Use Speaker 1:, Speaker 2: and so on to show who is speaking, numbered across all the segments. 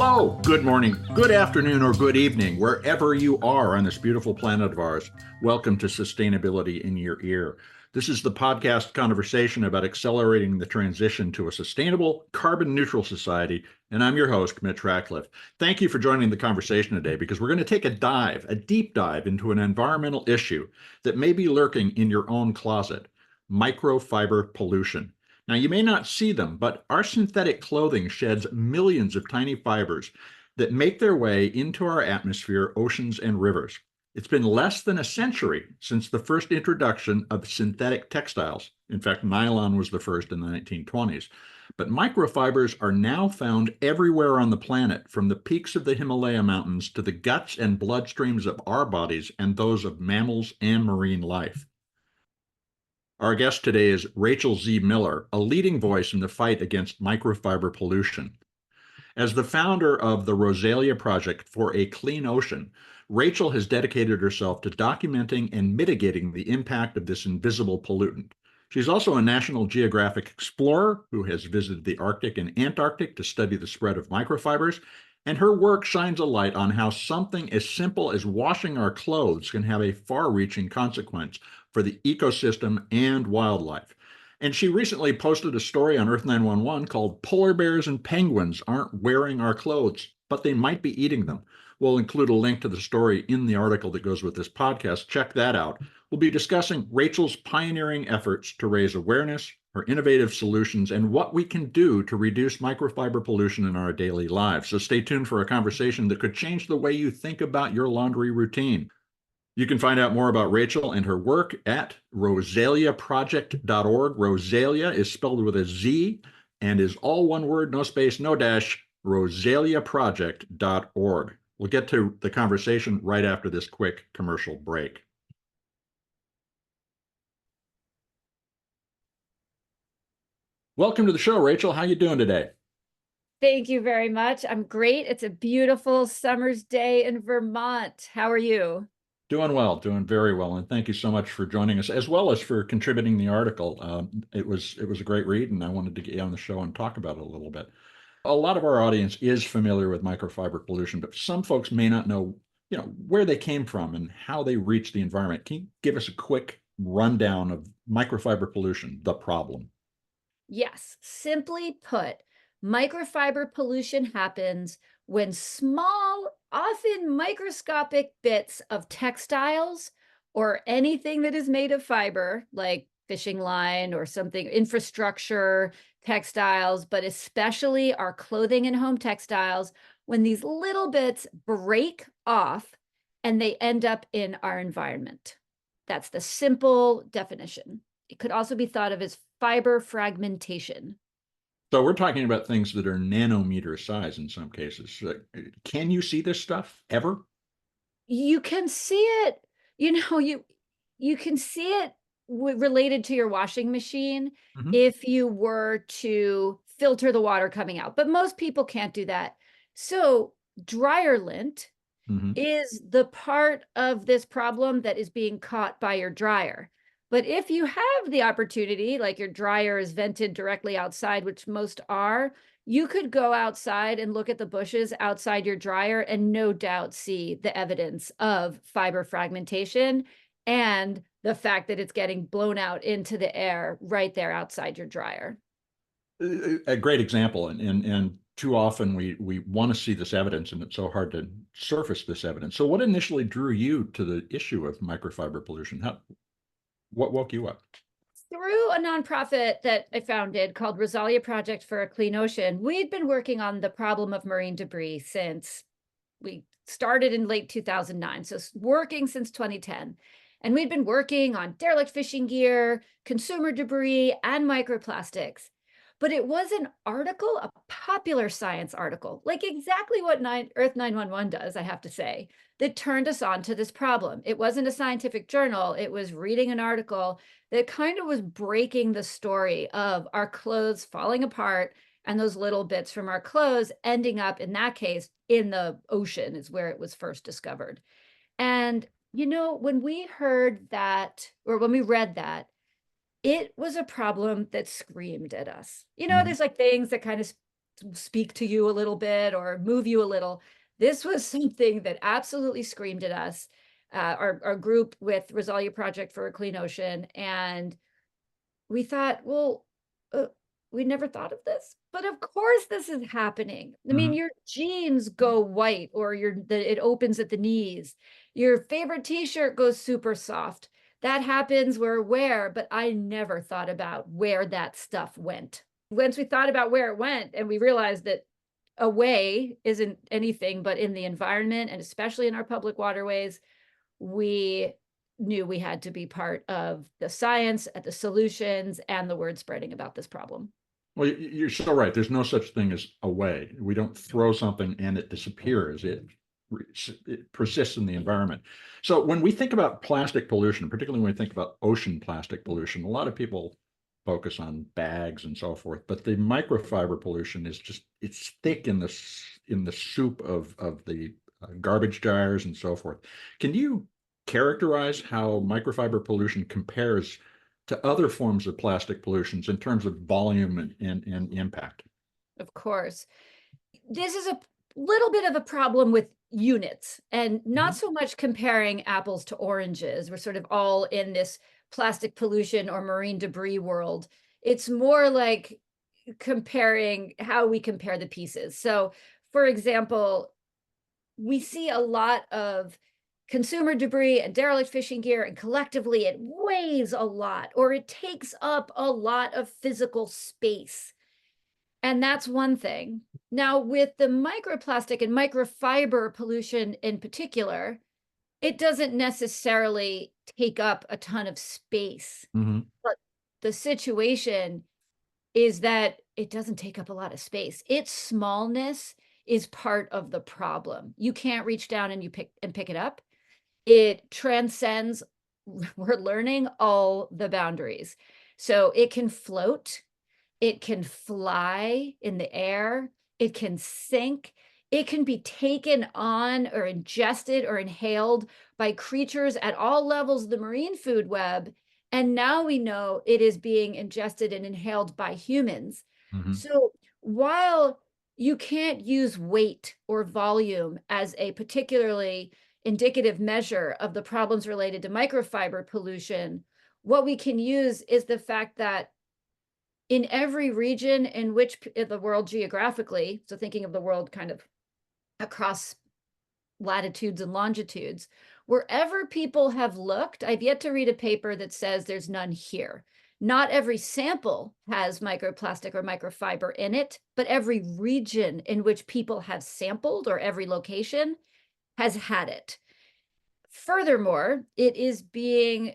Speaker 1: Hello, good morning, good afternoon, or good evening, wherever you are on this beautiful planet of ours. Welcome to Sustainability in Your Ear. This is the podcast conversation about accelerating the transition to a sustainable, carbon neutral society. And I'm your host, Mitch Ratcliffe. Thank you for joining the conversation today because we're going to take a deep dive into an environmental issue that may be lurking in your own closet: microfiber pollution. Now, you may not see them, but our synthetic clothing sheds millions of tiny fibers that make their way into our atmosphere, oceans, and rivers. It's been less than a century since the first introduction of synthetic textiles. In fact, nylon was the first in the 1920s. But microfibers are now found everywhere on the planet, from the peaks of the Himalaya mountains to the guts and bloodstreams of our bodies and those of mammals and marine life. Our guest today is Rachael Z. Miller, a leading voice in the fight against microfiber pollution. As the founder of the Rosalia Project for a Clean Ocean, Rachael has dedicated herself to documenting and mitigating the impact of this invisible pollutant. She's also a National Geographic explorer who has visited the Arctic and Antarctic to study the spread of microfibers, and her work shines a light on how something as simple as washing our clothes can have a far-reaching consequence for the ecosystem and wildlife. And she recently posted a story on Earth911 called "Polar Bears and Penguins Aren't Wearing Our Clothes, but They Might Be Eating Them." We'll include a link to the story in the article that goes with this podcast. Check that out. We'll be discussing Rachael's pioneering efforts to raise awareness, her innovative solutions, and what we can do to reduce microfiber pollution in our daily lives. So stay tuned for a conversation that could change the way you think about your laundry routine. You can find out more about Rachael and her work at rosaliaproject.org. Rosalia is spelled with a Z and is all one word, no space, no dash, rosaliaproject.org. We'll get to the conversation right after this quick commercial break. Welcome to the show, Rachael. How you doing today?
Speaker 2: Thank you very much. I'm great. It's a beautiful summer's day in Vermont. How are you?
Speaker 1: Doing well, doing very well, and thank you so much for joining us, as well as for contributing the article. It was a great read, and I wanted to get you on the show and talk about it a little bit. A lot of our audience is familiar with microfiber pollution, but some folks may not know, where they came from and how they reach the environment. Can you give us a quick rundown of microfiber pollution, the problem?
Speaker 2: Yes, simply put, microfiber pollution happens when small, often microscopic bits of textiles or anything that is made of fiber, like fishing line or something, infrastructure, textiles, but especially our clothing and home textiles, when these little bits break off and they end up in our environment. That's the simple definition. It could also be thought of as fiber fragmentation.
Speaker 1: So we're talking about things that are nanometer size in some cases. Can you see this stuff ever?
Speaker 2: You can see it, you can see it related to your washing machine
Speaker 1: Mhm.
Speaker 2: if you were to filter the water coming out, but most people can't do that. So dryer lint
Speaker 1: Mhm.
Speaker 2: is the part of this problem that is being caught by your dryer. But if you have the opportunity, like your dryer is vented directly outside, which most are, you could go outside and look at the bushes outside your dryer and no doubt see the evidence of fiber fragmentation and the fact that it's getting blown out into the air right there outside your dryer.
Speaker 1: A great example, and too often we want to see this evidence, and it's so hard to surface this evidence. So, what initially drew you to the issue of microfiber pollution? What woke you up?
Speaker 2: Through a nonprofit that I founded called Rosalia Project for a Clean Ocean, we'd been working on the problem of marine debris since we started in late 2009, so working since 2010. And we'd been working on derelict fishing gear, consumer debris, and microplastics. But it was an article, a popular science article, like exactly what Earth 911 does, I have to say, that turned us on to this problem. It wasn't a scientific journal, it was reading an article that kind of was breaking the story of our clothes falling apart and those little bits from our clothes ending up, in that case, in the ocean is where it was first discovered. And, when we heard that, or when we read that, it was a problem that screamed at us.
Speaker 1: Mhm.
Speaker 2: There's like things that kind of speak to you a little bit or move you a little. This was something that absolutely screamed at us, our group with Rosalia Project for a Clean Ocean. And we thought, well, we never thought of this, but of course this is happening. I mean,
Speaker 1: Mhm.
Speaker 2: your jeans go white or it opens at the knees. Your favorite t-shirt goes super soft. That happens, we're aware, but I never thought about where that stuff went. Once we thought about where it went and we realized that away isn't anything but in the environment and especially in our public waterways, we knew we had to be part of the science, at the solutions, and the word spreading about this problem.
Speaker 1: Well, you're so right. There's no such thing as a way. We don't throw something and it disappears. It persists in the environment. So when we think about plastic pollution, particularly when we think about ocean plastic pollution, a lot of people focus on bags and so forth, but the microfiber pollution is just, it's thick in the soup of the garbage jars and so forth. Can you characterize how microfiber pollution compares to other forms of plastic pollutions in terms of volume and impact?
Speaker 2: Of course. This is a little bit of a problem with units and not
Speaker 1: Mhm.
Speaker 2: so much comparing apples to oranges. We're sort of all in this plastic pollution or marine debris world. It's more like comparing how we compare the pieces. So, for example, we see a lot of consumer debris and derelict fishing gear, and collectively it weighs a lot or it takes up a lot of physical space. And that's one thing. Now, with the microplastic and microfiber pollution in particular, it doesn't necessarily take up a ton of space.
Speaker 1: Mhm.
Speaker 2: But the situation is that it doesn't take up a lot of space. Its smallness is part of the problem. You can't reach down and you pick it up. It transcends, we're learning all the boundaries. So it can float, it can fly in the air, it can sink, it can be taken on or ingested or inhaled by creatures at all levels of the marine food web. And now we know it is being ingested and inhaled by humans.
Speaker 1: Mhm.
Speaker 2: So while you can't use weight or volume as a particularly indicative measure of the problems related to microfiber pollution, what we can use is the fact that in every region in which the world geographically, so thinking of the world kind of across latitudes and longitudes, wherever people have looked, I've yet to read a paper that says there's none here. Not every sample has microplastic or microfiber in it, but every region in which people have sampled or every location has had it. Furthermore, it is being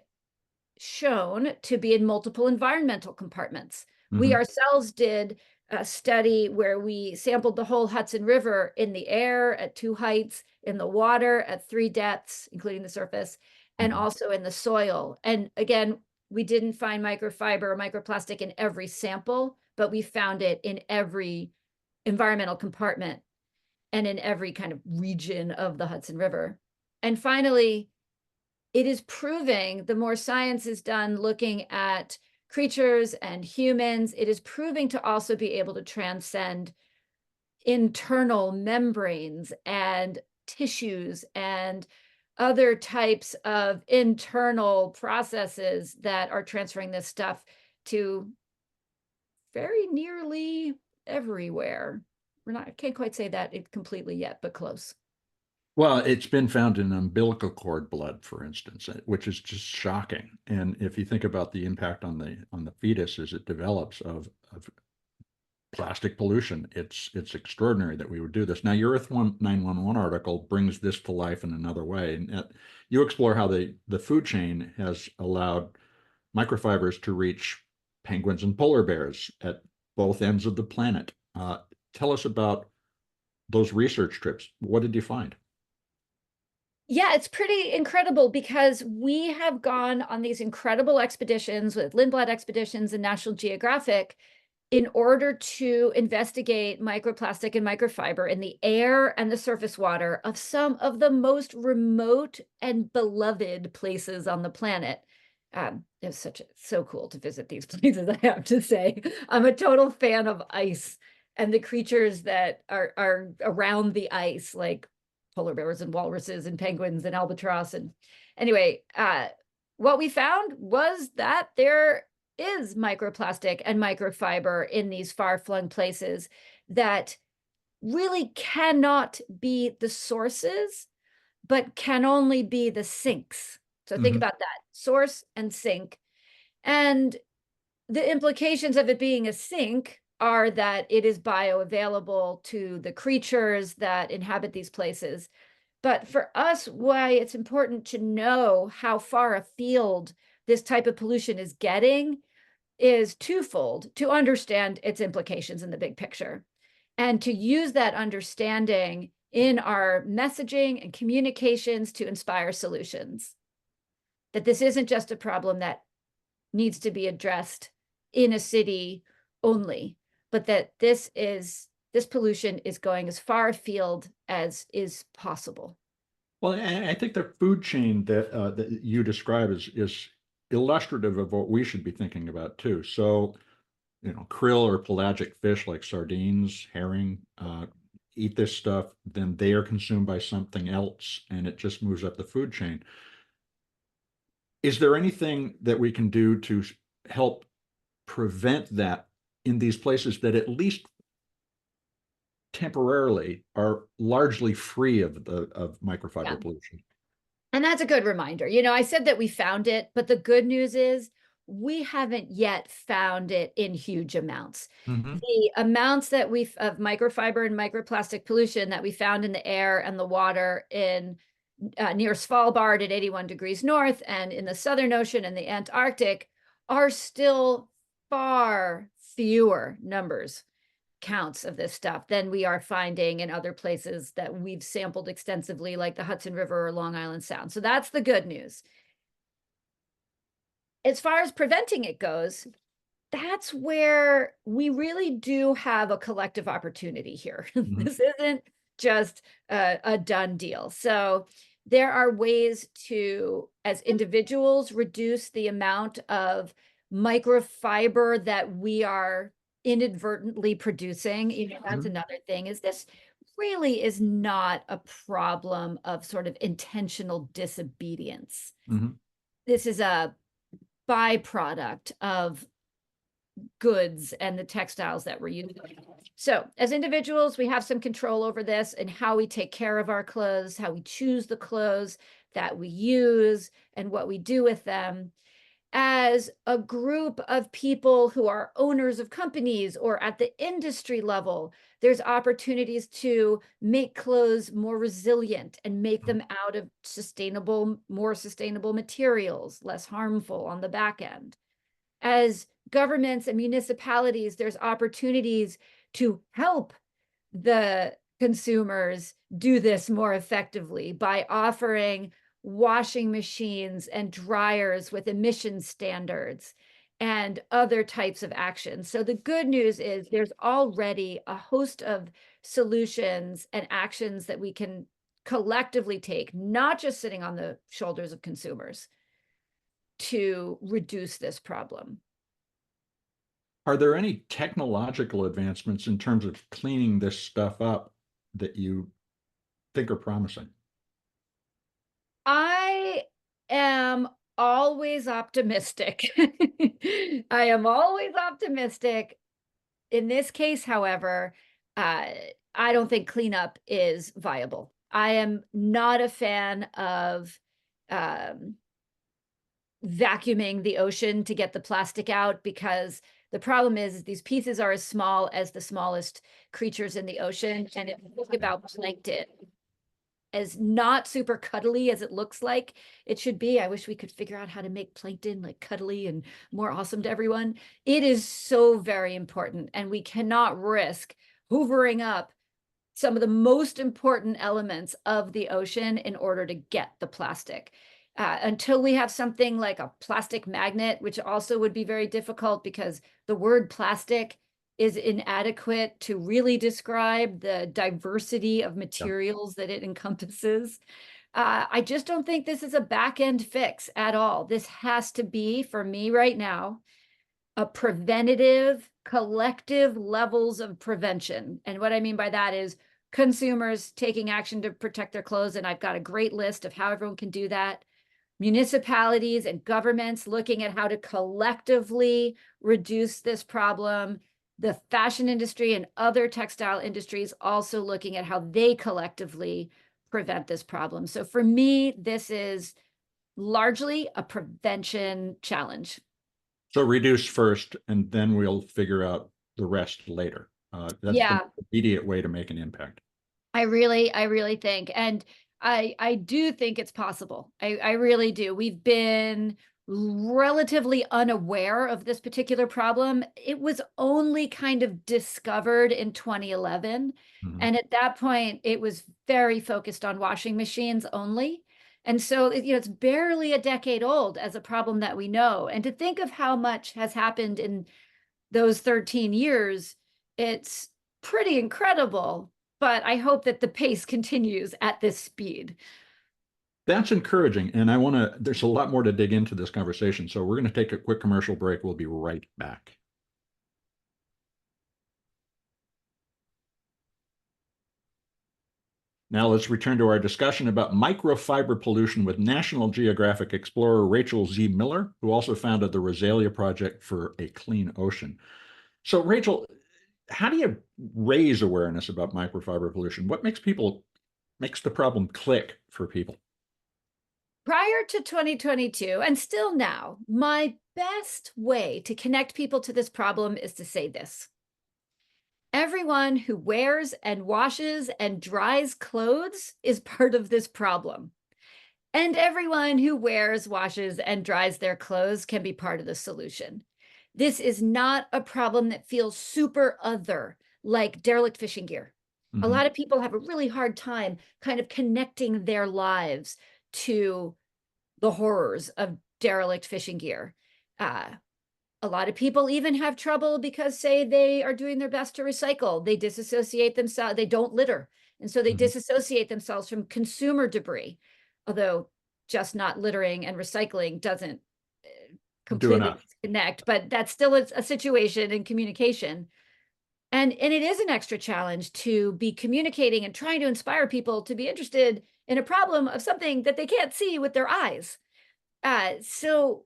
Speaker 2: shown to be in multiple environmental compartments. We
Speaker 1: Mhm.
Speaker 2: ourselves did a study where we sampled the whole Hudson River in the air at 2 heights, in the water at 3 depths, including the surface, and
Speaker 1: Mhm.
Speaker 2: also in the soil. And again, we didn't find microfiber or microplastic in every sample, but we found it in every environmental compartment and in every kind of region of the Hudson River. And finally, it is proving, the more science is done looking at creatures and humans, it is proving to also be able to transcend internal membranes and tissues and other types of internal processes that are transferring this stuff to very nearly everywhere. We're not, I can't quite say that it completely yet, but close.
Speaker 1: Well, it's been found in umbilical cord blood, for instance, which is just shocking. And if you think about the impact on the fetus as it develops of plastic pollution, it's extraordinary that we would do this. Now, your Earth 911 article brings this to life in another way, and you explore how the food chain has allowed microfibers to reach penguins and polar bears at both ends of the planet. Tell us about those research trips. What did you find?
Speaker 2: Yeah, it's pretty incredible because we have gone on these incredible expeditions with Lindblad Expeditions and National Geographic in order to investigate microplastic and microfiber in the air and the surface water of some of the most remote and beloved places on the planet. It was so cool to visit these places, I have to say. I'm a total fan of ice. and the creatures that are around the ice, like polar bears and walruses and penguins and albatross. And anyway, what we found was that there is microplastic and microfiber in these far-flung places that really cannot be the sources, but can only be the sinks. So think about that, source and sink. And the implications of it being a sink are that it is bioavailable to the creatures that inhabit these places. But for us, why it's important to know how far afield this type of pollution is getting is twofold: to understand its implications in the big picture, and to use that understanding in our messaging and communications to inspire solutions. That this isn't just a problem that needs to be addressed in a city only, but that this pollution is going as far afield as is possible.
Speaker 1: Well, and I think the food chain that you describe is illustrative of what we should be thinking about too. So, krill or pelagic fish like sardines, herring, eat this stuff, then they are consumed by something else, and it just moves up the food chain. Is there anything that we can do to help prevent that in these places that at least temporarily are largely free of microfiber pollution?
Speaker 2: And that's a good reminder. I said that we found it, but the good news is we haven't yet found it in huge amounts. The amounts that of microfiber and microplastic pollution that we found in the air and the water in near Svalbard at 81 degrees north and in the Southern Ocean and the Antarctic are still far fewer counts of this stuff than we are finding in other places that we've sampled extensively, like the Hudson River or Long Island Sound. So that's the good news. As far as preventing it goes, that's where we really do have a collective opportunity here. This isn't just a done deal. So there are ways to, as individuals, reduce the amount of microfiber that we are inadvertently producing. That's another thing, is this really is not a problem of sort of intentional disobedience. This is a byproduct of goods and the textiles that we're using. So as individuals, we have some control over this and how we take care of our clothes, how we choose the clothes that we use, and what we do with them. As a group of people who are owners of companies or at the industry level, there's opportunities to make clothes more resilient and make them out of more sustainable materials, less harmful on the back end. As governments and municipalities, there's opportunities to help the consumers do this more effectively by offering washing machines and dryers with emission standards and other types of actions. So the good news is there's already a host of solutions and actions that we can collectively take, not just sitting on the shoulders of consumers, to reduce this problem.
Speaker 1: Are there any technological advancements in terms of cleaning this stuff up that you think are promising?
Speaker 2: I am always optimistic. I am always optimistic. In this case, however, I don't think cleanup is viable. I am not a fan of vacuuming the ocean to get the plastic out, because the problem is these pieces are as small as the smallest creatures in the ocean. And if you think about plankton, as not super cuddly as it looks like it should be. I wish we could figure out how to make plankton like cuddly and more awesome to everyone. It is so very important, and we cannot risk hoovering up some of the most important elements of the ocean in order to get the plastic. Until we have something like a plastic magnet, which also would be very difficult because the word plastic is inadequate to really describe the diversity of materials that it encompasses. I just don't think this is a back end fix at all. This has to be, for me right now, a preventative, collective levels of prevention. And what I mean by that is consumers taking action to protect their clothes. And I've got a great list of how everyone can do that. Municipalities and governments looking at how to collectively reduce this problem. The fashion industry and other textile industries also looking at how they collectively prevent this problem. So for me, this is largely a prevention challenge.
Speaker 1: So reduce first, and then we'll figure out the rest later. That's the
Speaker 2: Yeah,
Speaker 1: immediate way to make an impact.
Speaker 2: I really think, and I do think it's possible. I really do. We've been relatively unaware of this particular problem. It was only kind of discovered in 2011.
Speaker 1: Mhm.
Speaker 2: And at that point, it was very focused on washing machines only. And so, it's barely a decade old as a problem that we know. And to think of how much has happened in those 13 years, it's pretty incredible. But I hope that the pace continues at this speed.
Speaker 1: That's encouraging. And there's a lot more to dig into this conversation. So we're going to take a quick commercial break. We'll be right back. Now let's return to our discussion about microfiber pollution with National Geographic explorer Rachael Z. Miller, who also founded the Rosalia Project for a Clean Ocean. So, Rachael, how do you raise awareness about microfiber pollution? What makes the problem click for people?
Speaker 2: Prior to 2022, and still now, my best way to connect people to this problem is to say this. Everyone who wears and washes and dries clothes is part of this problem. And everyone who wears, washes, and dries their clothes can be part of the solution. This is not a problem that feels super other, like derelict fishing gear. A
Speaker 1: Mhm.
Speaker 2: lot of people have a really hard time kind of connecting their lives to the horrors of derelict fishing gear. Uh, a lot of people even have trouble because, say, they are doing their best to recycle. They disassociate themselves, they don't litter. And so they
Speaker 1: Mhm.
Speaker 2: disassociate themselves from consumer debris, although just not littering and recycling doesn't
Speaker 1: Do
Speaker 2: completely
Speaker 1: enough.
Speaker 2: disconnect, but that's still a situation in communication. And it is an extra challenge to be communicating and trying to inspire people to be interested in a problem of something that they can't see with their eyes. So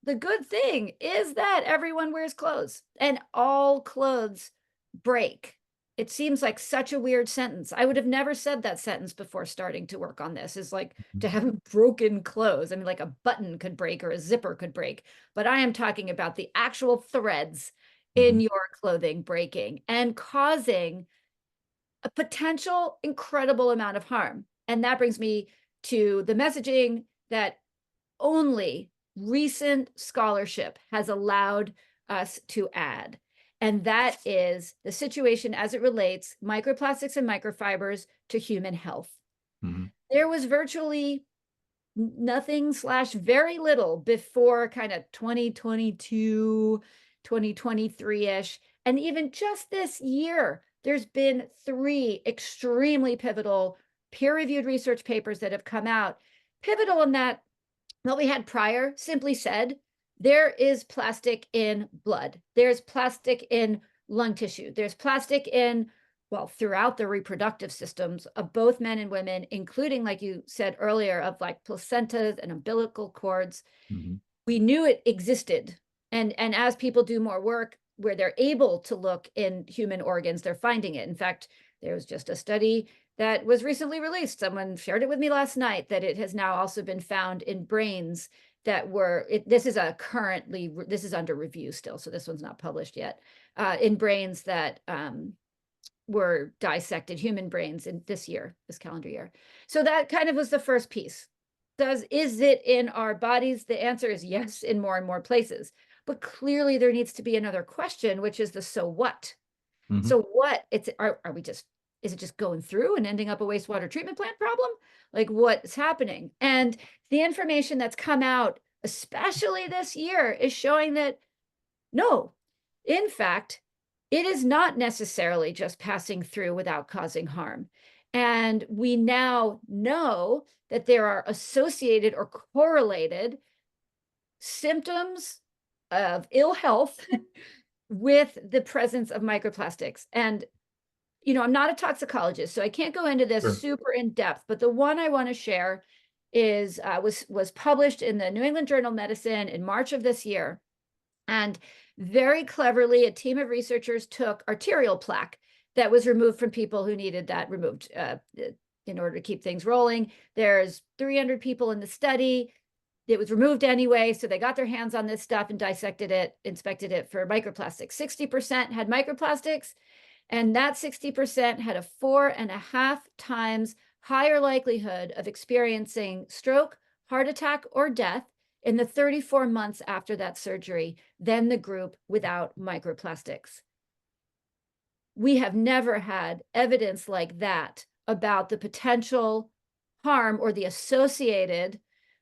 Speaker 2: the good thing is that everyone wears clothes and all clothes break. It seems like such a weird sentence. I would have never said that sentence before starting to work on this, is like to have broken clothes. I mean, like a button could break or a zipper could break, but I am talking about the actual threads in
Speaker 1: Mhm.
Speaker 2: your clothing breaking and causing a potential incredible amount of harm. And that brings me to the messaging that only recent scholarship has allowed us to add. And that is the situation as it relates microplastics and microfibers to human health.
Speaker 1: Mhm.
Speaker 2: There was virtually nothing slash very little before kind of 2022, 2023-ish. And even just this year, there's been 3 extremely pivotal peer-reviewed research papers that have come out. Pivotal in that what we had prior simply said, there is plastic in blood. There's plastic in lung tissue. There's plastic in, well, throughout the reproductive systems of both men and women, including, like you said earlier, of like placentas and umbilical cords.
Speaker 1: Mhm.
Speaker 2: We knew it existed. And as people do more work where they're able to look in human organs, they're finding it. In fact, there was just a study that was recently released. Someone shared it with me last night that it has now also been found in brains that were, this is this is under review still, so this one's not published yet, in brains that were dissected, human brains in this calendar year. So that kind of was the first piece. Is it in our bodies? The answer is yes, in more and more places. But clearly there needs to be another question, which is the so what?
Speaker 1: Mhm.
Speaker 2: So what are we just, is it just going through and ending up a wastewater treatment plant problem? Like what's happening? And the information that's come out, especially this year, is showing that no, in fact, it is not necessarily just passing through without causing harm. And we now know that there are associated or correlated symptoms of ill health with the presence of microplastics. And, I'm not a toxicologist, so I can't go into this
Speaker 1: Sure.
Speaker 2: super in depth, but the one I want to share is was published in the New England Journal of Medicine in March of this year. And very cleverly, a team of researchers took arterial plaque that was removed from people who needed that removed in order to keep things rolling. There's 300 people in the study. It was removed anyway, so they got their hands on this stuff and dissected it, inspected it for microplastics. 60% had microplastics, and that 60% had a 4.5 times higher likelihood of experiencing stroke, heart attack, or death in the 34 months after that surgery than the group without microplastics. We have never had evidence like that about the potential harm or the associated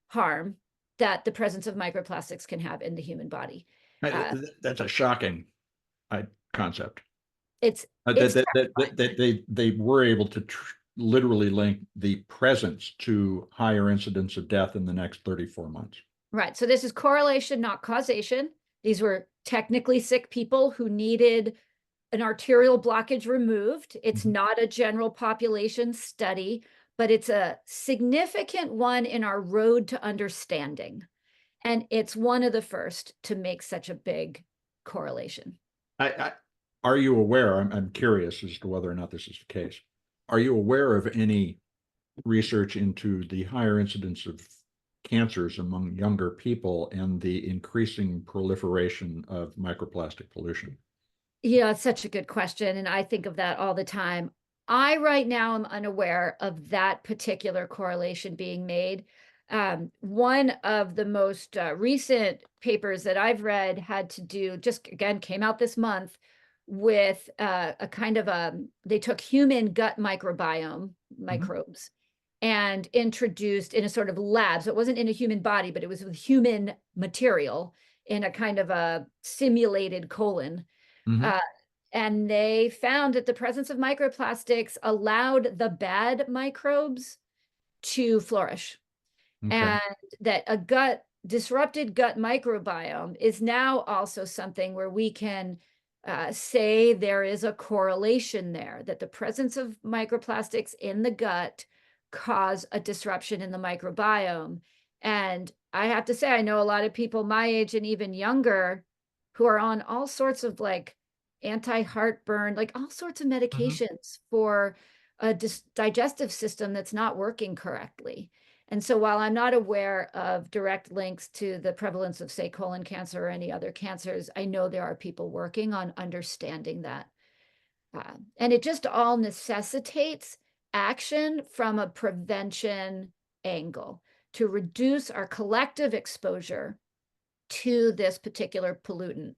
Speaker 2: harm that the presence of microplastics can have in the human body.
Speaker 1: That's a shocking concept.
Speaker 2: It's
Speaker 1: They were able to literally link the presence to higher incidence of death in the next 34 months.
Speaker 2: Right. So this is correlation, not causation. These were technically sick people who needed an arterial blockage removed. It's not a general population study, but it's a significant one in our road to understanding. And it's one of the first to make such a big correlation.
Speaker 1: Are you aware? I'm curious as to whether or not this is the case. Are you aware of any research into the higher incidence of cancers among younger people and the increasing proliferation of microplastic pollution?
Speaker 2: Yeah, it's such a good question. And I think of that all the time. I right now am unaware of that particular correlation being made. One of the most recent papers that I've read had to do, just again, came out this month with a kind of they took human gut microbiome microbes and introduced in a sort of lab. So it wasn't in a human body, but it was with human material in a kind of a simulated colon. And they found that the presence of microplastics allowed the bad microbes to flourish.
Speaker 1: Okay.
Speaker 2: And that a disrupted gut microbiome is now also something where we can say there is a correlation there, that the presence of microplastics in the gut cause a disruption in the microbiome. And I have to say, I know a lot of people my age and even younger who are on all sorts of like anti-heartburn, like all sorts of medications for a digestive system that's not working correctly. And so while I'm not aware of direct links to the prevalence of, say, colon cancer or any other cancers, I know there are people working on understanding that. And it just all necessitates action from a prevention angle to reduce our collective exposure to this particular pollutant.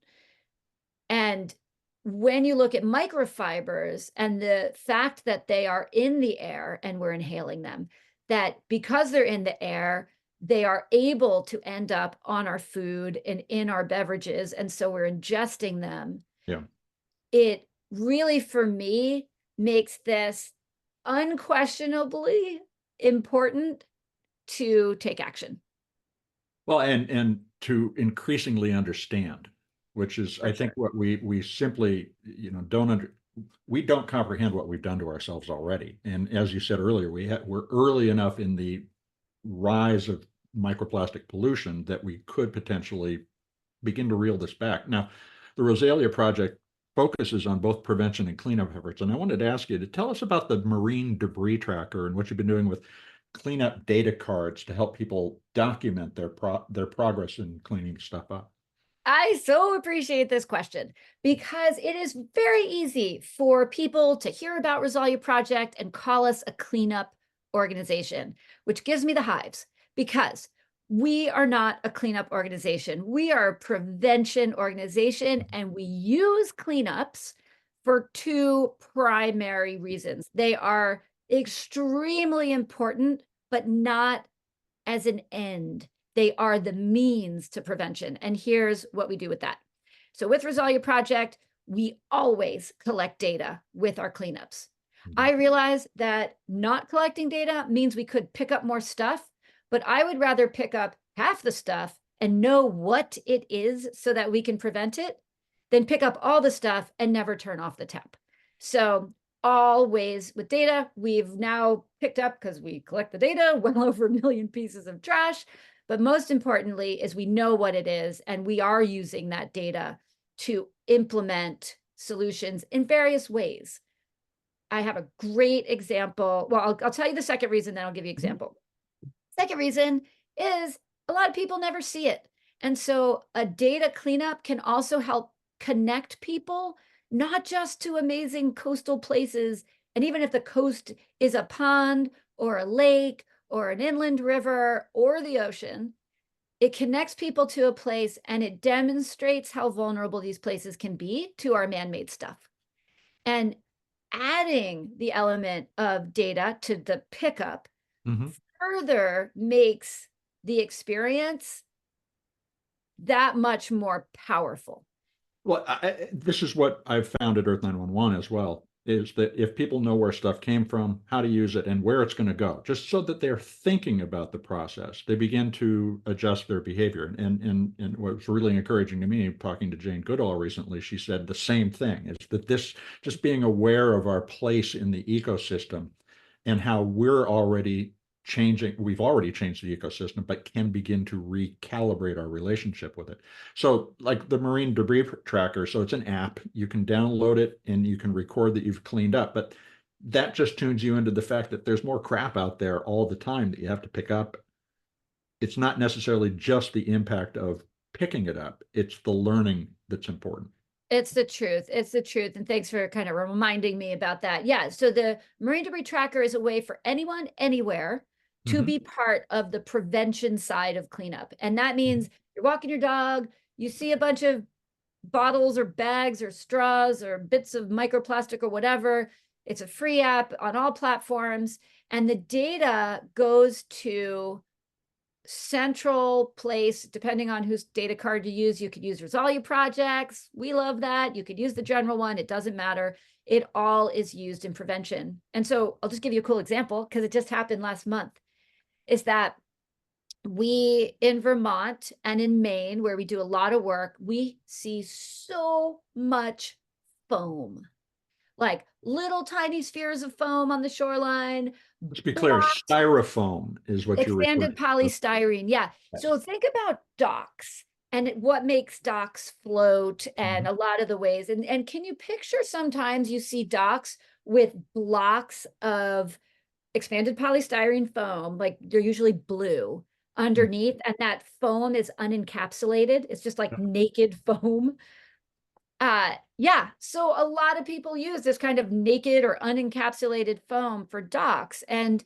Speaker 2: And when you look at microfibers and the fact that they are in the air and we're inhaling them, that because they're in the air, they are able to end up on our food and in our beverages. And so we're ingesting them.
Speaker 1: Yeah.
Speaker 2: It really, for me, makes this unquestionably important to take action.
Speaker 1: Well, and to increasingly understand, which is, I think, what we simply, we don't comprehend what we've done to ourselves already. And as you said earlier, we're early enough in the rise of microplastic pollution that we could potentially begin to reel this back. Now, the Rosalia Project focuses on both prevention and cleanup efforts. And I wanted to ask you to tell us about the marine debris tracker and what you've been doing with cleanup data cards to help people document their progress in cleaning stuff up.
Speaker 2: I so appreciate this question because it is very easy for people to hear about Rosalia Project and call us a cleanup organization, which gives me the hives because we are not a cleanup organization. We are a prevention organization, and we use cleanups for two primary reasons. They are extremely important, but not as an end. They are the means to prevention. And here's what we do with that. So with Rosalia Project, we always collect data with our cleanups. I realize that not collecting data means we could pick up more stuff, but I would rather pick up half the stuff and know what it is so that we can prevent it than pick up all the stuff and never turn off the tap. So always with data, we've now picked up, because we collect the data, well over 1 million pieces of trash. But most importantly is we know what it is, and we are using that data to implement solutions in various ways. I have a great example. Well, I'll tell you the second reason, then I'll give you an example. Second reason is a lot of people never see it. And so a data cleanup can also help connect people, not just to amazing coastal places. And even if the coast is a pond or a lake or an inland river or the ocean, it connects people to a place, and it demonstrates how vulnerable these places can be to our man-made stuff. And adding the element of data to the pickup further makes the experience that much more powerful.
Speaker 1: Well, this is what I've found at Earth911 as well, is that if people know where stuff came from, how to use it, and where it's going to go, just so that they're thinking about the process, they begin to adjust their behavior. And what was really encouraging to me, talking to Jane Goodall recently, she said the same thing, is that this, just being aware of our place in the ecosystem and how we're already changing, we've already changed the ecosystem, but can begin to recalibrate our relationship with it. So like the marine debris tracker, so it's an app, you can download it and you can record that you've cleaned up, but that just tunes you into the fact that there's more crap out there all the time that you have to pick up. It's not necessarily just the impact of picking it up, it's the learning that's important.
Speaker 2: It's the truth. It's the truth. And thanks for kind of reminding me about that. Yeah. So the marine debris tracker is a way for anyone, anywhere, to be part of the prevention side of cleanup. And that means you're walking your dog, you see a bunch of bottles or bags or straws or bits of microplastic or whatever. It's a free app on all platforms. And the data goes to central place, depending on whose data card you use. You could use Rosalia projects. We love that. You could use the general one. It doesn't matter. It all is used in prevention. And so I'll just give you a cool example, because it just happened last month, is that we in Vermont and in Maine, where we do a lot of work, we see so much foam, like little tiny spheres of foam on the shoreline.
Speaker 1: Let's be clear, styrofoam is what you're referring
Speaker 2: Expanded
Speaker 1: to.
Speaker 2: polystyrene, yeah.
Speaker 1: Yes.
Speaker 2: So think about docks and what makes docks float and a lot of the ways. And can you picture, sometimes you see docks with blocks of expanded polystyrene foam, like they're usually blue underneath, and that foam is unencapsulated. It's just like naked foam. Yeah, so a lot of people use this kind of naked or unencapsulated foam for docks, and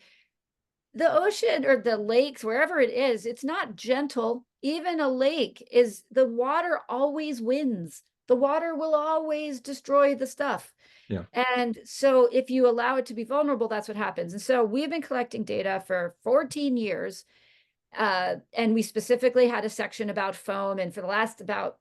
Speaker 2: the ocean or the lakes, wherever it is, it's not gentle. Even a lake is, the water always wins. The water will always destroy the stuff.
Speaker 1: Yeah.
Speaker 2: And so if you allow it to be vulnerable, that's what happens. And so we've been collecting data for 14 years. And we specifically had a section about foam. And for the last about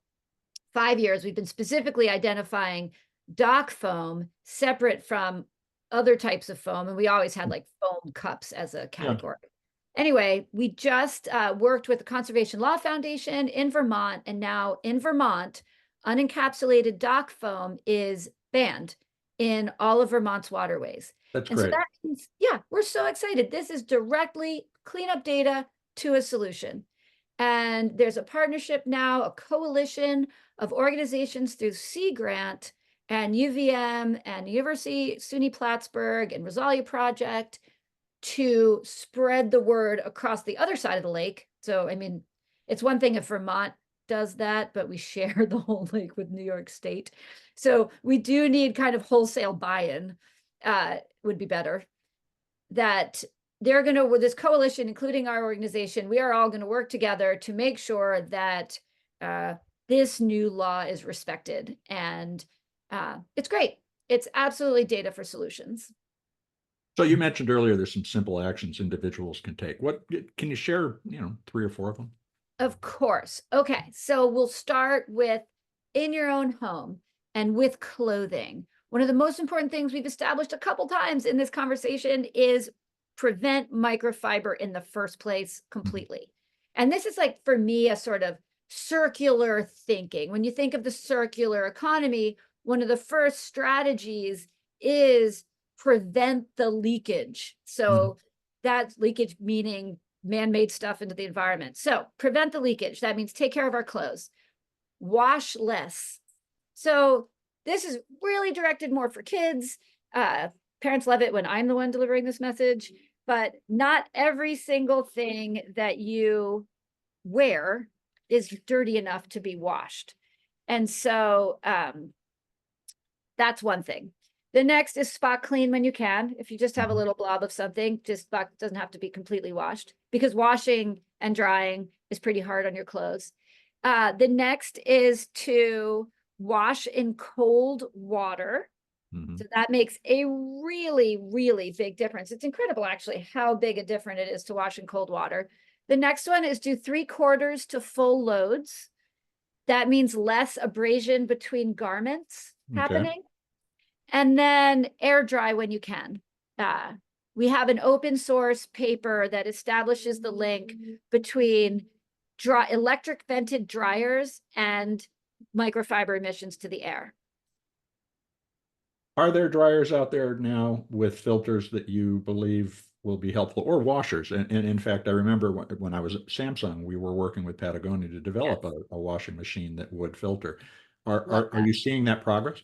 Speaker 2: 5 years, we've been specifically identifying dock foam separate from other types of foam. And we always had like foam cups as a category. Anyway, we just worked with the Conservation Law Foundation in Vermont. And now in Vermont, unencapsulated dock foam is banned in all of Vermont's waterways.
Speaker 1: That's
Speaker 2: and
Speaker 1: great.
Speaker 2: So that means, yeah, we're so excited. This is directly cleanup data to a solution. And there's a partnership now, a coalition of organizations through Sea Grant and UVM and University SUNY Plattsburgh and Rosalia Project to spread the word across the other side of the lake. So, I mean, it's one thing if Vermont does that, but we share the whole lake with New York State. So we do need kind of wholesale buy-in, would be better. That they're going to, with this coalition, including our organization, we are all going to work together to make sure that this new law is respected. And it's great. It's absolutely data for solutions.
Speaker 1: So you mentioned earlier there's some simple actions individuals can take. What can you share, 3 or 4 of them?
Speaker 2: Of course. Okay, so we'll start with in your own home and with clothing. One of the most important things we've established a couple times in this conversation is prevent microfiber in the first place completely. And this is like, for me, a sort of circular thinking. When you think of the circular economy, one of the first strategies is prevent the leakage. So that's leakage meaning man-made stuff into the environment. So prevent the leakage. That means take care of our clothes. Wash less. So this is really directed more for kids. Parents love it when I'm the one delivering this message, but not every single thing that you wear is dirty enough to be washed. And so that's one thing. The next is spot clean when you can. If you just have a little blob of something, just spot, doesn't have to be completely washed, because washing and drying is pretty hard on your clothes. The next is to wash in cold water. So that makes a really, really big difference. It's incredible, actually, how big a difference it is to wash in cold water. The next one is do 3/4 to full loads. That means less abrasion between garments happening. And then air dry when you can. We have an open source paper that establishes the link between electric vented dryers and microfiber emissions to the air.
Speaker 1: Are there dryers out there now with filters that you believe will be helpful, or washers? And in fact, I remember when I was at Samsung, we were working with Patagonia to develop a washing machine that would filter. Are you seeing that progress?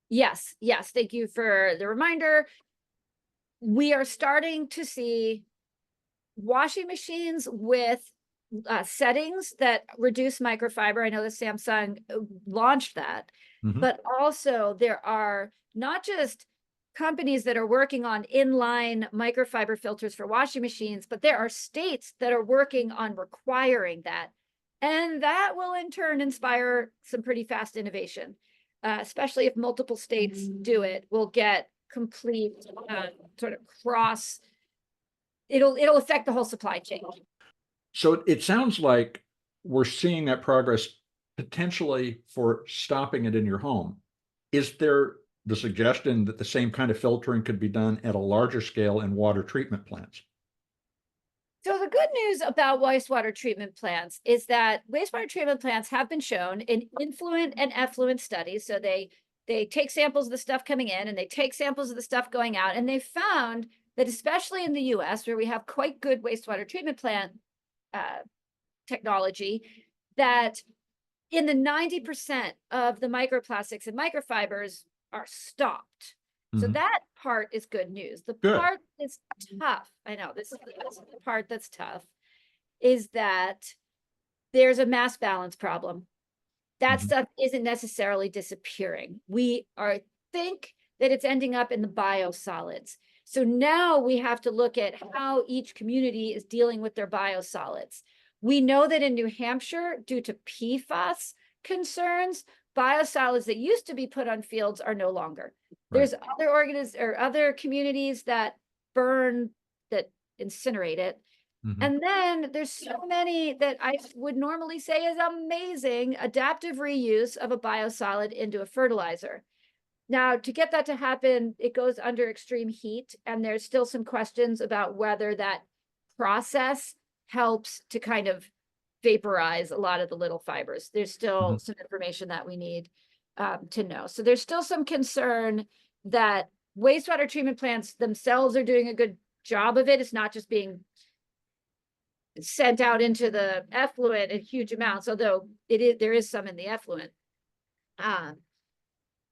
Speaker 2: Yes, yes. Thank you for the reminder. We are starting to see washing machines with settings that reduce microfiber. I know that Samsung launched that, but also there are not just companies that are working on inline microfiber filters for washing machines, but there are states that are working on requiring that. And that will in turn inspire some pretty fast innovation, especially if multiple states do it. We'll get complete sort of cross, it'll affect the whole supply chain.
Speaker 1: So it sounds like we're seeing that progress potentially for stopping it in your home. Is there the suggestion that the same kind of filtering could be done at a larger scale in water treatment plants?
Speaker 2: So the good news about wastewater treatment plants is that wastewater treatment plants have been shown in influent and effluent studies. So they take samples of the stuff coming in and they take samples of the stuff going out, and they found that especially in the US, where we have quite good wastewater treatment plant technology, that in the 90% of the microplastics and microfibers are stopped. So that part is good news. The part that's tough, I know this is the part that's tough, is that there's a mass balance problem. That stuff isn't necessarily disappearing. We think that it's ending up in the biosolids. So now we have to look at how each community is dealing with their biosolids. We know that in New Hampshire, due to PFAS concerns, biosolids that used to be put on fields are no longer. There's other communities that burn, that incinerate it. And then there's so many that I would normally say is amazing adaptive reuse of a biosolid into a fertilizer. Now, to get that to happen, it goes under extreme heat, and there's still some questions about whether that process helps to kind of vaporize a lot of the little fibers. There's still some information that we need to know. So there's still some concern that wastewater treatment plants themselves are doing a good job of it. It's not just being sent out into the effluent in huge amounts, although there is some in the effluent.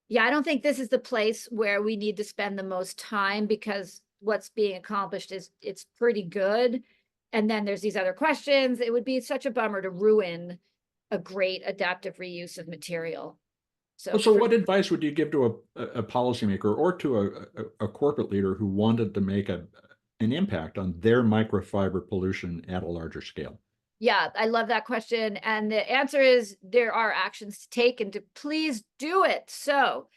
Speaker 2: Yeah, I don't think this is the place where we need to spend the most time, because what's being accomplished is it's pretty good. And then there's these other questions. It would be such a bummer to ruin a great adaptive reuse of material.
Speaker 1: So what advice would you give to a policymaker or to a corporate leader who wanted to make an impact on their microfiber pollution at a larger scale?
Speaker 2: Yeah, I love that question. And the answer is there are actions to take, and to please do it. So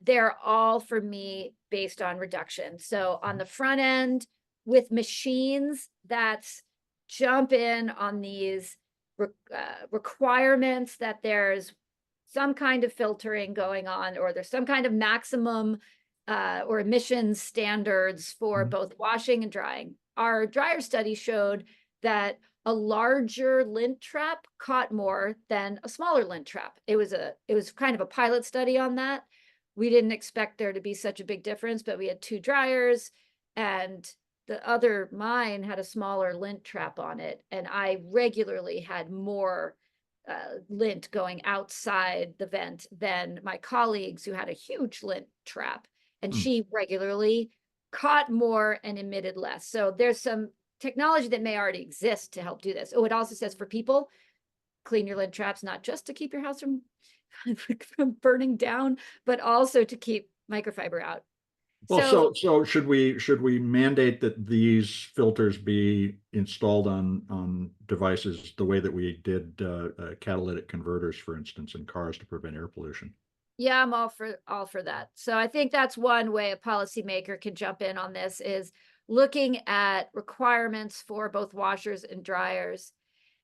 Speaker 2: they're all, for me, based on reduction. So on the front end, with machines that jump in on these requirements that there's some kind of filtering going on, or there's some kind of maximum or emissions standards for both washing and drying. Our dryer study showed that a larger lint trap caught more than a smaller lint trap. It was kind of a pilot study on that. We didn't expect there to be such a big difference, but we had 2 dryers, and the other, mine had a smaller lint trap on it, and I regularly had more lint going outside the vent than my colleagues who had a huge lint trap, and she regularly caught more and emitted less. So there's some technology that may already exist to help do this. Oh, it also says for people, clean your lint traps, not just to keep your house from from burning down, but also to keep microfiber out.
Speaker 1: Well,
Speaker 2: So
Speaker 1: so should we mandate that these filters be installed on devices the way that we did catalytic converters, for instance, in cars to prevent air pollution?
Speaker 2: yeah, I'm all for that. So I think that's one way a policymaker can jump in on this, is looking at requirements for both washers and dryers.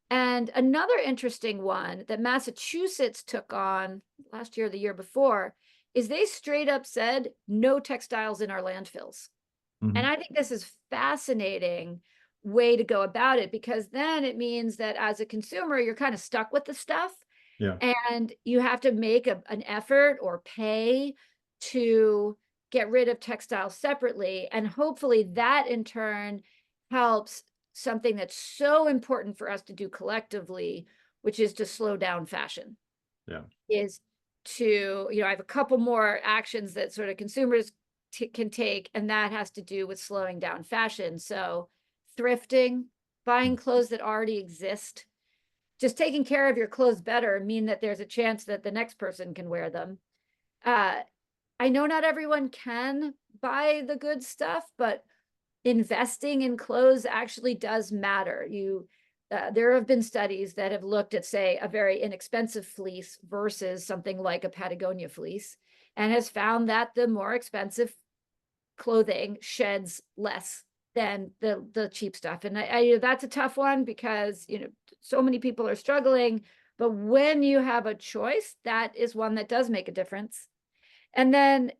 Speaker 2: And another interesting one that Massachusetts took on last year or the year before is they straight up said no textiles in our landfills. And
Speaker 1: Mhm.
Speaker 2: I think this is fascinating way to go about it, because then it means that as a consumer, you're kind of stuck with the stuff,
Speaker 1: Yeah.
Speaker 2: and you have to make an effort or pay to get rid of textiles separately. And hopefully that in turn helps something that's so important for us to do collectively, which is to slow down fashion.
Speaker 1: Yeah.
Speaker 2: Is to, I have a couple more actions that sort of consumers can take, and that has to do with slowing down fashion. So thrifting, buying clothes that already exist, just taking care of your clothes better mean that there's a chance that the next person can wear them. I know not everyone can buy the good stuff, but investing in clothes actually does matter. There have been studies that have looked at, say, a very inexpensive fleece versus something like a Patagonia fleece, and has found that the more expensive clothing sheds less than the cheap stuff. And that's a tough one, because so many people are struggling. But when you have a choice, that is one that does make a difference. And then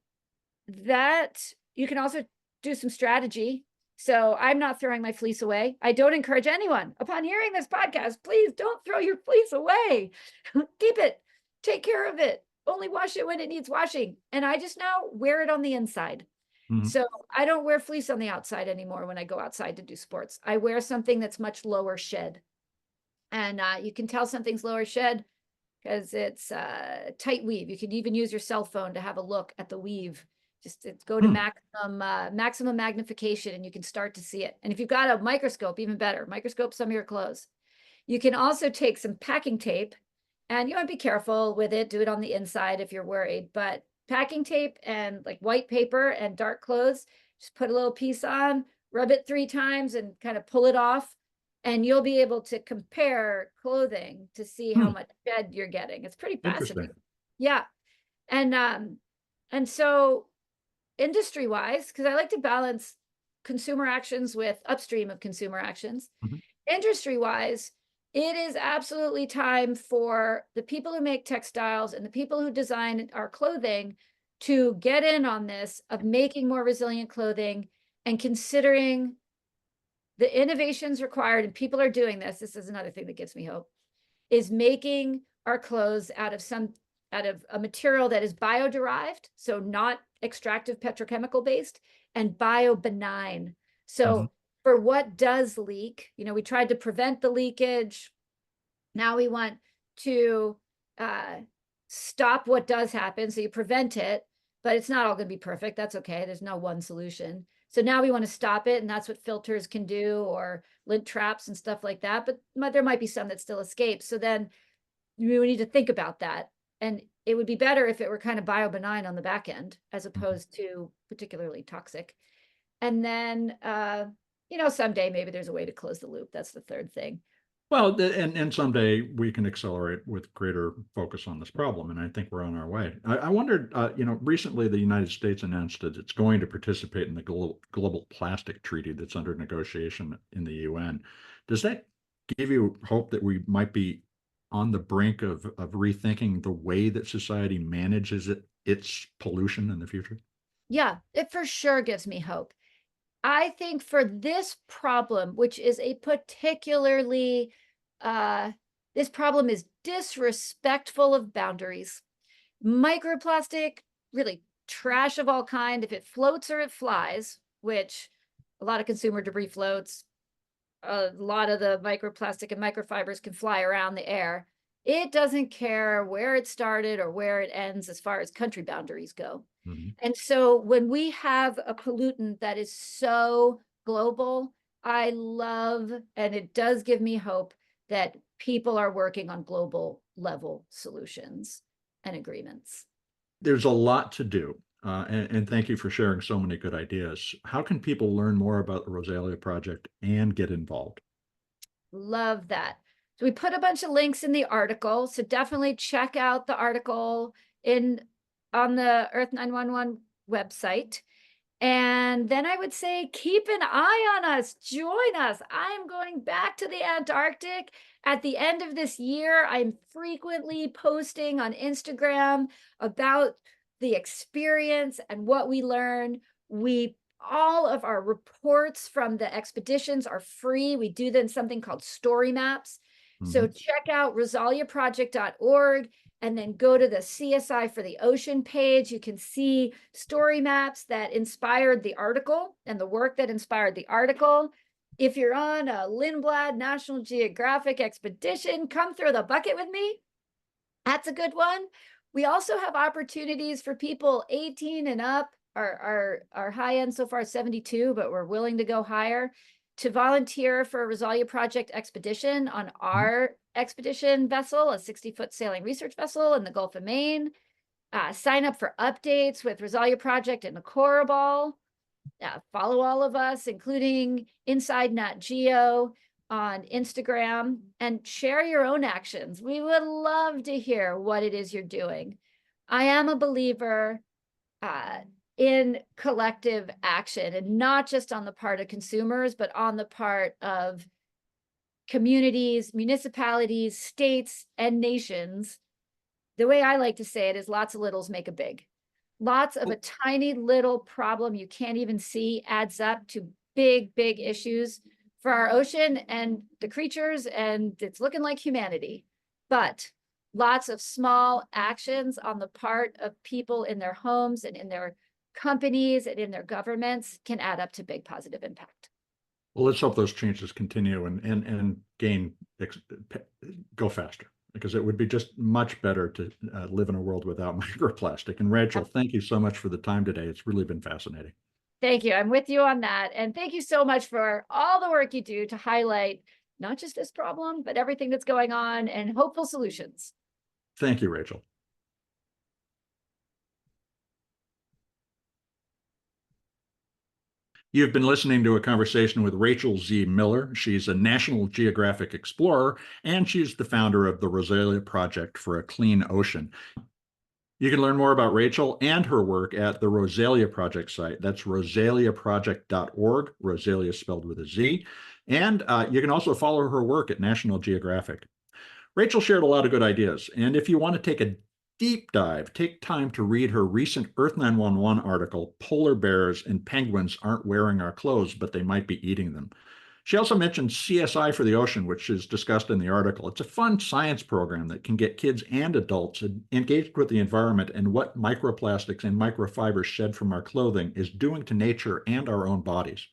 Speaker 2: that you can also do some strategy. So I'm not throwing my fleece away. I don't encourage anyone upon hearing this podcast, please don't throw your fleece away. Keep it, take care of it, only wash it when it needs washing. And I just now wear it on the inside.
Speaker 1: Mhm.
Speaker 2: So I don't wear fleece on the outside anymore when I go outside to do sports. I wear something that's much lower shed. And you can tell something's lower shed because it's tight weave. You can even use your cell phone to have a look at the weave. Just go to maximum magnification, and you can start to see it. And if you've got a microscope, even better, microscope some of your clothes. You can also take some packing tape, and you want to be careful with it. Do it on the inside if you're worried, but packing tape and like white paper and dark clothes, just put a little piece on, rub it 3 times and kind of pull it off. And you'll be able to compare clothing to see how
Speaker 1: Hmm.
Speaker 2: much shed you're getting. It's pretty
Speaker 1: Interesting.
Speaker 2: fascinating. Yeah. And so industry wise, because I like to balance consumer actions with upstream of consumer actions,
Speaker 1: Mhm.
Speaker 2: industry wise, it is absolutely time for the people who make textiles and the people who design our clothing to get in on this of making more resilient clothing and considering the innovations required. And people are doing this. This is another thing that gives me hope, is making our clothes out of a material that is bio-derived, so not extractive petrochemical based, and bio-benign.
Speaker 1: Mhm.
Speaker 2: So for what does leak, we tried to prevent the leakage. Now we want to stop what does happen. So you prevent it, but it's not all going to be perfect. That's okay. There's no one solution. So now we want to stop it, and that's what filters can do, or lint traps and stuff like that. But there might be some that still escape. So then we need to think about that. And it would be better if it were kind of bio-benign on the back end, as opposed to particularly toxic. And then, someday maybe there's a way to close the loop. That's the third thing.
Speaker 1: Well, and someday we can accelerate with greater focus on this problem, and I think we're on our way. I wondered, recently the United States announced that it's going to participate in the global plastic treaty that's under negotiation in the UN. Does that give you hope that we might be on the brink of rethinking the way that society manages its pollution in the future?
Speaker 2: Yeah, it for sure gives me hope. I think for this problem, which is a particularly, this problem is disrespectful of boundaries. Microplastic, really trash of all kind. If it floats or it flies, which a lot of consumer debris floats, a lot of the microplastic and microfibers can fly around the air. It doesn't care where it started or where it ends as far as country boundaries go. And so when we have a pollutant that is so global, I love, and it does give me hope that people are working on global level solutions and agreements.
Speaker 1: There's a lot to do. And thank you for sharing so many good ideas. How can people learn more about the Rosalia Project and get involved?
Speaker 2: Love that. So we put a bunch of links in the article. So definitely check out the article in on the Earth911 website. And then I would say, keep an eye on us, join us. I'm going back to the Antarctic at the end of this year. I'm frequently posting on Instagram about the experience and what we learn. All of our reports from the expeditions are free. We do them something called story maps. So check out rosaliaproject.org and then go to the CSI for the Ocean page. You can see story maps that inspired the article and the work that inspired the article. If you're on a Lindblad National Geographic expedition, come throw the bucket with me. That's a good one. We also have opportunities for people 18 and up. Our high end so far is 72, but we're willing to go higher, to volunteer for a Rosalia Project expedition on our expedition vessel, a 60-foot sailing research vessel in the Gulf of Maine. Sign up for updates with Rosalia Project and the Coraball. Follow all of us, including Inside Nat Geo on Instagram, and share your own actions. We would love to hear what it is you're doing. I am a believer in collective action, and not just on the part of consumers, but on the part of communities, municipalities, states, and nations. The way I like to say it is lots of littles make a big. Lots of a tiny little problem you can't even see adds up to big, big issues for our ocean and the creatures, and it's looking like humanity. But lots of small actions on the part of people in their homes and in their companies and in their governments can add up to big positive impact.
Speaker 1: Well, let's hope those changes continue and go faster, because it would be just much better to live in a world without microplastic. And Rachel, thank you so much for the time today. It's really been fascinating.
Speaker 2: Thank you. I'm with you on that. And thank you so much for all the work you do to highlight not just this problem, but everything that's going on and hopeful solutions.
Speaker 1: Thank you, Rachel. You've been listening to a conversation with Rachael Z. Miller. She's a National Geographic explorer, and she's the founder of the Rosalia Project for a Clean Ocean. You can learn more about Rachael and her work at the Rosalia Project site. That's rosaliaproject.org, Rosalia spelled with a Z. And you can also follow her work at National Geographic. Rachael shared a lot of good ideas. And if you want to take a deep dive, take time to read her recent Earth911 article, Polar Bears and Penguins Aren't Wearing Our Clothes, but They Might Be Eating Them. She also mentioned CSI for the Ocean, which is discussed in the article. It's a fun science program that can get kids and adults engaged with the environment and what microplastics and microfibers shed from our clothing is doing to nature and our own bodies.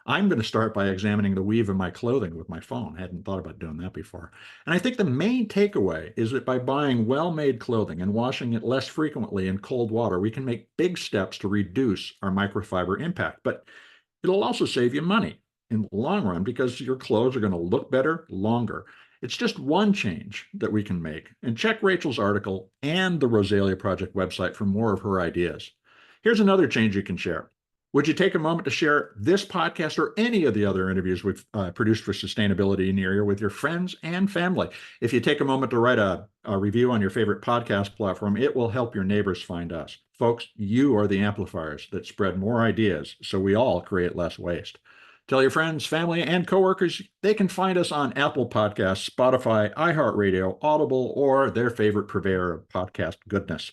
Speaker 1: I'm going to start by examining the weave of my clothing with my phone. I hadn't thought about doing that before. And I think the main takeaway is that by buying well-made clothing and washing it less frequently in cold water, we can make big steps to reduce our microfiber impact. But it'll also save you money in the long run, because your clothes are going to look better longer. It's just one change that we can make. And check Rachel's article and the Rosalia Project website for more of her ideas. Here's another change you can share. Would you take a moment to share this podcast or any of the other interviews we've produced for sustainability in your area with your friends and family? If you take a moment to write a review on your favorite podcast platform, it will help your neighbors find us. Folks, you are the amplifiers that spread more ideas so we all create less waste. Tell your friends, family, and coworkers they can find us on Apple Podcasts, Spotify, iHeartRadio, Audible, or their favorite purveyor of podcast goodness.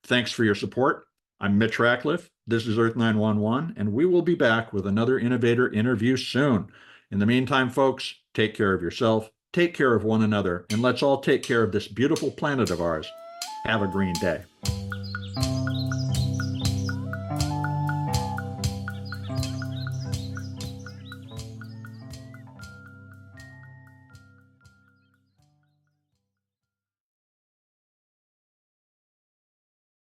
Speaker 1: Thanks for your support. I'm Mitch Ratcliffe. This is Earth911, and we will be back with another innovator interview soon. In the meantime, folks, take care of yourself, take care of one another, and let's all take care of this beautiful planet of ours. Have a green day.